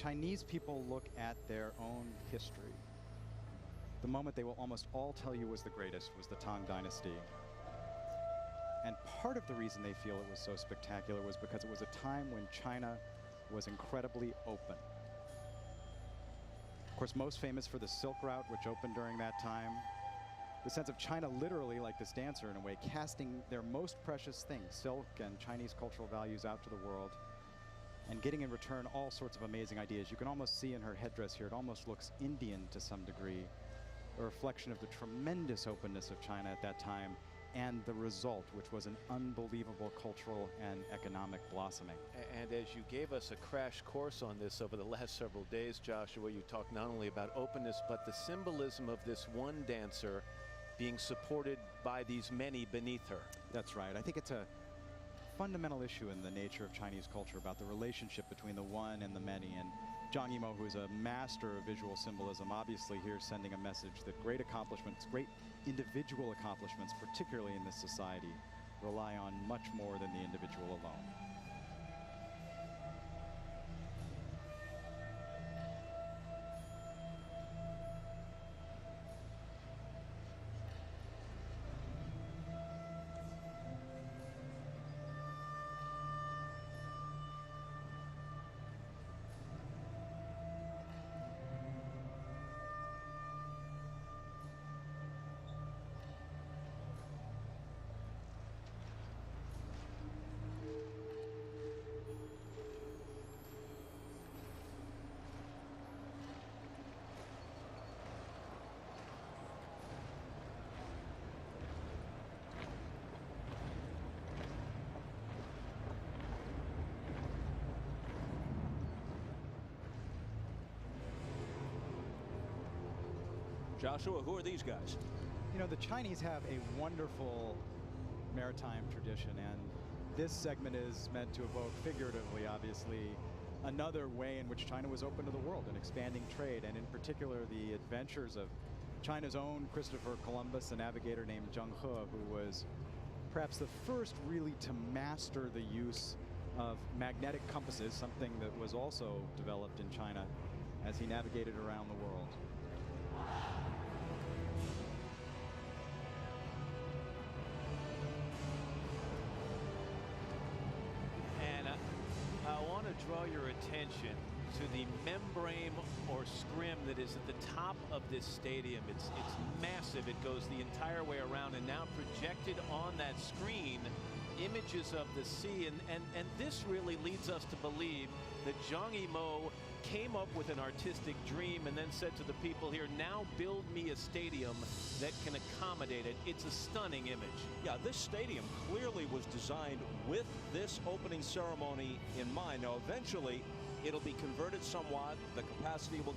Chinese people look at their own history, the moment they will almost all tell you was the greatest was the Tang Dynasty. And part of the reason they feel it was so spectacular was because it was a time when China was incredibly open. Of course, most famous for the Silk Route, which opened during that time. The sense of China literally, like this dancer in a way, casting their most precious things, silk and Chinese cultural values, out to the world, and getting in return all sorts of amazing ideas. You can almost see in her headdress here, it almost looks Indian to some degree, a reflection of the tremendous openness of China at that time and the result, which was an unbelievable cultural and economic blossoming. And as you gave us a crash course on this over the last several days, Joshua, you talked not only about openness, but the symbolism of this one dancer being supported by these many beneath her. That's right. I think it's a fundamental issue in the nature of Chinese culture about the relationship between the one and the many. And Zhang Yimou, who is a master of visual symbolism, obviously here sending a message that great accomplishments, great individual accomplishments, particularly in this society, rely on much more than the individual alone. Joshua, who are these guys? You know, the Chinese have a wonderful maritime tradition, and this segment is meant to evoke, figuratively, obviously, another way in which China was open to the world and expanding trade, and in particular the adventures of China's own Christopher Columbus, a navigator named Zheng He, who was perhaps the first really to master the use of magnetic compasses, something that was also developed in China as he navigated around the world. And I want to draw your attention to the membrane or scrim that is at the top of this stadium. It's massive. It goes the entire way around, and now projected on that screen, images of the sea. And this really leads us to believe that Zhang Yimou came up with an artistic dream and then said to the people here, now build me a stadium that can accommodate it. It's a stunning image. Yeah, this stadium clearly was designed with this opening ceremony in mind. Now, eventually, it'll be converted somewhat. The capacity will